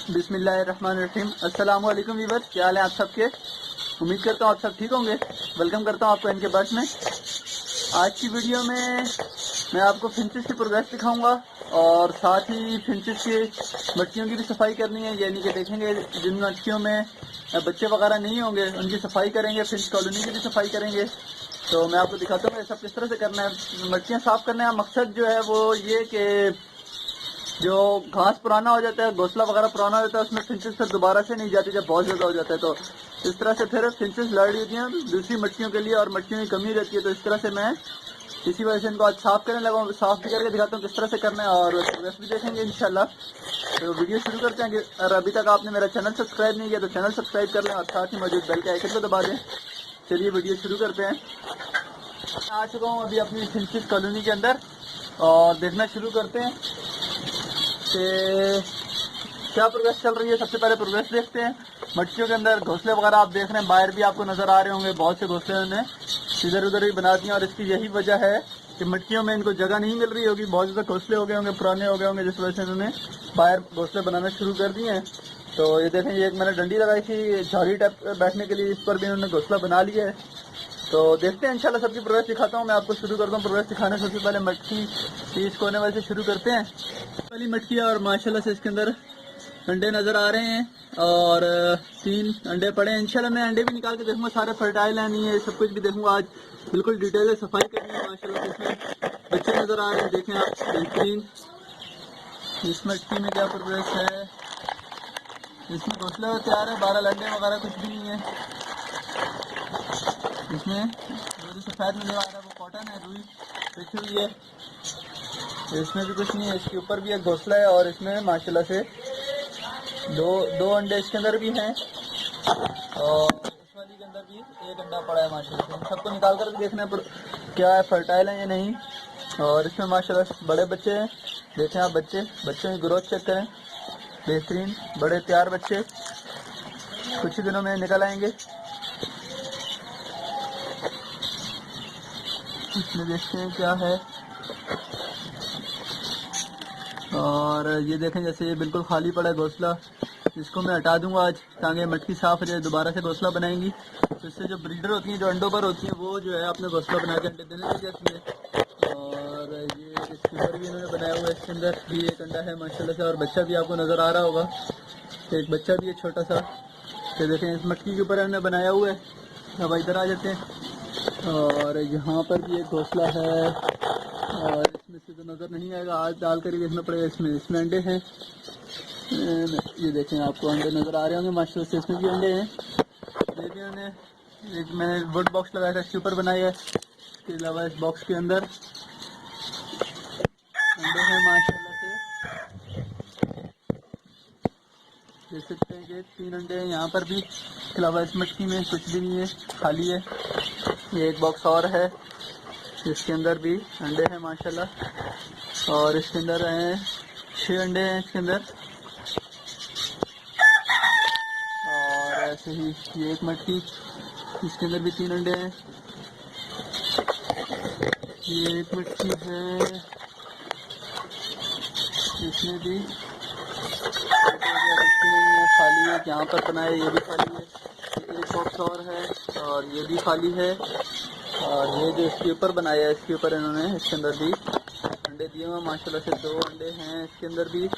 बिस्मिल्लाहिर्रहमानिर्रहीम। अस्सलाम वालेकुम व्यूअर्स, क्या हाल है आप सबके। उम्मीद करता हूँ आप सब ठीक होंगे। वेलकम करता हूँ आपको इनके बर्ड्स में। आज की वीडियो में मैं आपको फिंचेस की प्रोग्रेस दिखाऊंगा और साथ ही फिंचेस की मटकियों की भी सफाई करनी है, यानी कि देखेंगे जिन मटकियों में बच्चे वगैरह नहीं होंगे उनकी सफाई करेंगे, फिंच कॉलोनी की भी सफाई करेंगे। तो मैं आपको दिखाता हूँ ये सब किस तरह से करना है। मटकियाँ साफ़ करने का मकसद जो है वो ये कि जो घास पुराना हो जाता है, घोंसला वगैरह पुराना हो जाता है, उसमें फिंचेस फिर दोबारा से नहीं जाती जब बहुत ज़्यादा हो जाता है। तो इस तरह से फिर फिंचेस लड़ लेती हैं दूसरी मटकियों के लिए और मटकियों की कमी रहती है। तो इस तरह से मैं इसी वजह से इनको आज साफ़ करने लगा हूँ। साफ़ भी करके दिखाता हूँ किस तरह से करना है और प्रोग्रेस भी देखेंगे इंशाल्लाह। तो वीडियो शुरू करते हैं। अगर अभी तक आपने मेरा चैनल सब्सक्राइब नहीं किया तो चैनल सब्सक्राइब कर लें और साथ ही मौजूद बेल के आइकन को दबा दें। चलिए वीडियो शुरू करते हैं। आ चुका हूँ अभी अपनी फिंचेस कॉलोनी के अंदर और देखना शुरू करते हैं कि क्या प्रोग्रेस चल रही है। सबसे पहले प्रोग्रेस देखते हैं। मटकियों के अंदर घोंसले वगैरह आप देख रहे हैं, बाहर भी आपको नज़र आ रहे होंगे, बहुत से घोंसले उन्होंने इधर उधर ही बना दिए और इसकी यही वजह है कि मटकियों में इनको जगह नहीं मिल रही होगी। बहुत ज़्यादा घोंसले हो गए होंगे, पुराने हो गए होंगे, जिस वजह से इन्होंने बाहर घोंसले बनाना शुरू कर दिए हैं। तो ये देखें, ये एक मैंने डंडी लगाई थी झाड़ी टाइप बैठने के लिए, इस पर भी इन्होंने घोंसला बना लिया है। तो देखते हैं इंशाल्लाह सबकी प्रोग्रेस दिखाता हूँ। मैं आपको शुरू करता हूँ प्रोग्रेस दिखाने। सबसे पहले मटकी पीस कोने वाले से शुरू करते हैं। पहली मटकी है और माशाल्लाह से इसके अंदर अंडे नज़र आ रहे हैं और 3 अंडे पड़े हैं। इंशाल्लाह मैं अंडे भी निकाल के देखूंगा, सारे फर्टाइल है नहीं है, सब कुछ भी देखूंगा आज। बिल्कुल डिटेल से सफाई करनी है। माशाल्लाह से इसमें बच्चे नज़र आ रहे हैं, देखें आप बेहतरीन। इस मटकी में क्या प्रोग्रेस है, इसमें घोंसला तैयार है, 12 अंडे वगैरह कुछ भी नहीं है इसमें। जो सफ़ेद नज़र आ रहा है वो कॉटन है, रुई रखी हुई है। इसमें भी कुछ नहीं है। इसके ऊपर भी एक घोंसला है और इसमें माशाल्लाह से दो अंडे इसके अंदर भी हैं और इस वाली के अंदर भी एक अंडा पड़ा है माशाल्लाह से। इन सबको निकाल कर भी देखना है क्या है, फर्टाइल है या नहीं। और इसमें माशाल्लाह बड़े बच्चे हैं, देखें आप बच्चों की ग्रोथ चेक करें, बेहतरीन बड़े तैयार बच्चे कुछ ही दिनों में निकल आएंगे। इसमें देखते हैं क्या है। और ये देखें जैसे ये बिल्कुल खाली पड़ा है घोंसला, इसको मैं हटा दूंगा आज ताकि मटकी साफ हो जाए। दोबारा से घोंसला बनाएंगी तो इससे जो ब्रीडर होती हैं, जो अंडों पर होती हैं, वो जो है अपने घोंसला बना के अंडे देने लग जाती है। और ये इसके ऊपर भी इन्होंने बनाया हुआ है, इसके अंदर भी एक अंडा है माशाल्लाह से और बच्चा भी आपको नज़र आ रहा होगा, एक बच्चा भी है छोटा सा। तो देखें इस मटकी के ऊपर इन्होंने बनाया हुआ है। अब इधर आ जाते हैं और यहाँ पर भी एक घोंसला है और इसमें से तो नज़र नहीं आएगा, हाथ डाल कर ही देखना पड़ेगा। इसमें अंडे हैं, ये देखें आपको अंडे नज़र आ रहे होंगे माशाल्लाह से। इसमें भी अंडे हैं। ये भी उन्होंने एक मैंने वुड बॉक्स लगाया था, इसके ऊपर बनाया है। इसके अलावा इस बॉक्स के अंदर अंडे हैं माशाल्लाह से, देख सकते हैं कि 3 अंडे हैं यहाँ पर भी। इसके अलावा इस मटकी में कुछ भी नहीं है, खाली है। ये एक बॉक्स और है, इसके अंदर भी अंडे हैं माशाल्लाह और इसके अंदर हैं 6 अंडे हैं इसके अंदर। और ऐसे ही ये एक मटकी, इसके अंदर भी 3 अंडे हैं। ये एक मटकी है, इसमें भी नहीं है, खाली है। यहाँ पर बनाया ये भी खाली है। एक बॉक्स और है और ये भी खाली है। और ये जो इसके ऊपर बनाया है, इसके ऊपर इन्होंने इसके अंदर भी अंडे दिए हुए माशाल्लाह से। 2 अंडे हैं इसके अंदर भी और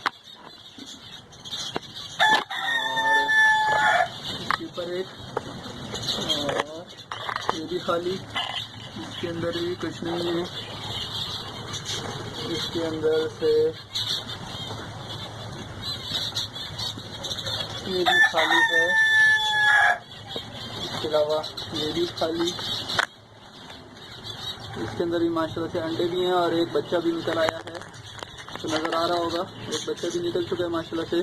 इसके ऊपर एक, और ये भी खाली, इसके अंदर भी कुछ नहीं है। इसके अंदर से ये भी खाली है, इसके अलावा ये भी खाली। इसके अंदर भी माशाल्लाह से अंडे भी हैं और एक बच्चा भी निकल आया है, तो नज़र आ रहा होगा, एक बच्चा भी निकल चुका है माशाल्लाह से।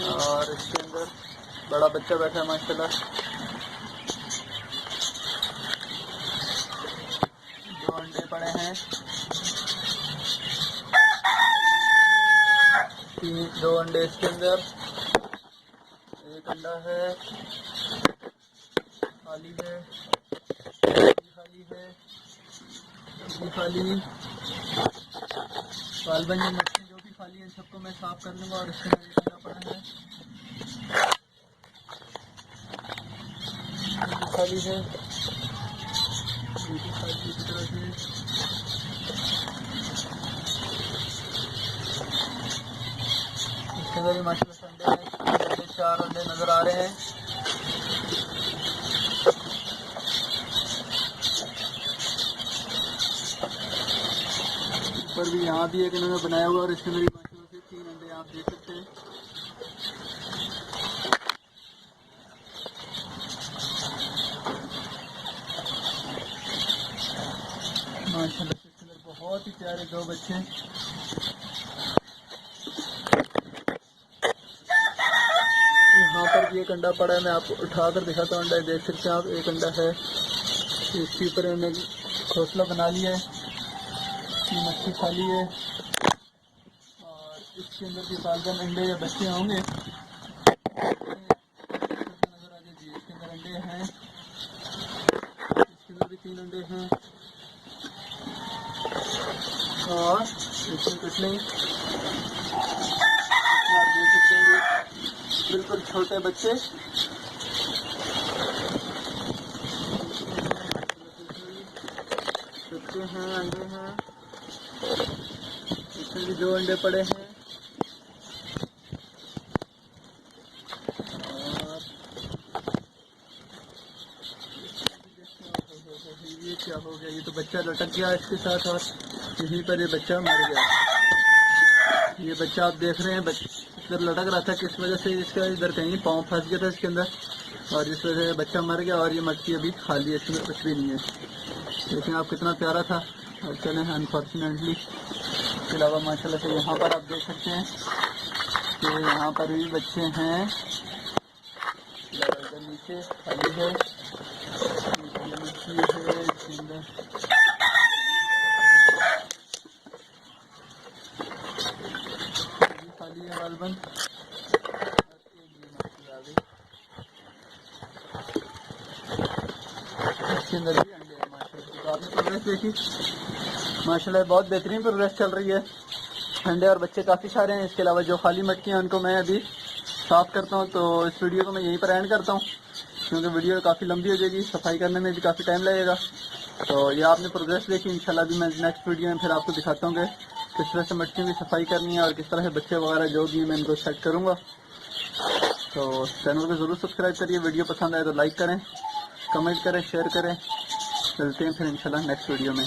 और इसके अंदर बड़ा बच्चा बैठा है माशाल्लाह। 2 अंडे पड़े हैं, 2 अंडे इसके अंदर, एक अंडा है खाली है, खाली है, खाली। गालबन ये मछली जो भी खाली है, सबको मैं साफ कर दूंगा। और इसके अंदर क्या पड़ा है, खाली है, खाली इस तरह से। इसके अंदर भी माशाल्लाह अंडे हैं, 4 अंडे नजर आ रहे हैं। ऊपर भी यहाँ भी एक इन्होंने बनाया हुआ, और इसके अंदर माशाल्लाह से 3 अंडे आप देख सकते हैं। माशाल्लाह से इसके अंदर बहुत ही प्यारे 2 बच्चे। यहाँ पर भी एक अंडा पड़ा है, मैं आपको उठाकर दिखाता हूँ। अंडा देख सकते हैं आप, एक अंडा है, इसके ऊपर मैंने घोंसला बना लिया है, मच्छी खाली है। और इसके अंदर भी बालगन अंडे या बच्चे होंगे, नजर आ जी। इसके अंदर अंडे हैं, इसके अंदर भी 3 अंडे हैं, और इसमें कुछ नहीं। आप देख सकते हैं बिल्कुल छोटे बच्चे। बच्चे हैं, अंडे हैं, इसमें भी 2 अंडे पड़े हैं। और ये क्या हो गया, ये तो बच्चा लटक गया इसके साथ, और यहीं पर ये बच्चा मर गया। ये बच्चा आप देख रहे हैं, इधर लटक रहा था, किस वजह से इसका इधर कहीं पाँव फंस गया था इसके अंदर, और इस वजह से बच्चा मर गया। और ये मच्छी अभी खाली है, इसमें कुछ भी नहीं है। देखें आप कितना प्यारा था, और चले हैं अनफॉर्चुनेटली। इसके अलावा माशाल्लाह से यहाँ पर आप देख सकते हैं कि यहाँ पर भी बच्चे हैं, नीचे खाली है, मच्छी है इसके अंदर। खाली है बालबन, इसके अंदर भी अंडे हैं। माशाल्लाह तो आपने प्रोग्रेस देखी, माशाल्लाह बहुत बेहतरीन प्रोग्रेस चल रही है। अंडे और बच्चे काफ़ी सारे हैं। इसके अलावा जो खाली मटकी हैं उनको मैं अभी साफ़ करता हूँ। तो इस वीडियो को मैं यहीं पर एंड करता हूँ, क्योंकि वीडियो काफ़ी लंबी हो जाएगी, सफाई करने में भी काफ़ी टाइम लगेगा। तो ये आपने प्रोग्रेस देखी, इंशाल्लाह भी मैं नेक्स्ट वीडियो में फिर आपको दिखाता हूँ कि किस तरह से मटकियों की सफाई करनी है, और किस तरह से बच्चे वगैरह जो भी मैं इनको सेट करूँगा। तो चैनल को ज़रूर सब्सक्राइब करिए, वीडियो पसंद आए तो लाइक करें, कमेंट करें, शेयर करें। चलते हैं फिर इंशाल्लाह नेक्स्ट वीडियो में।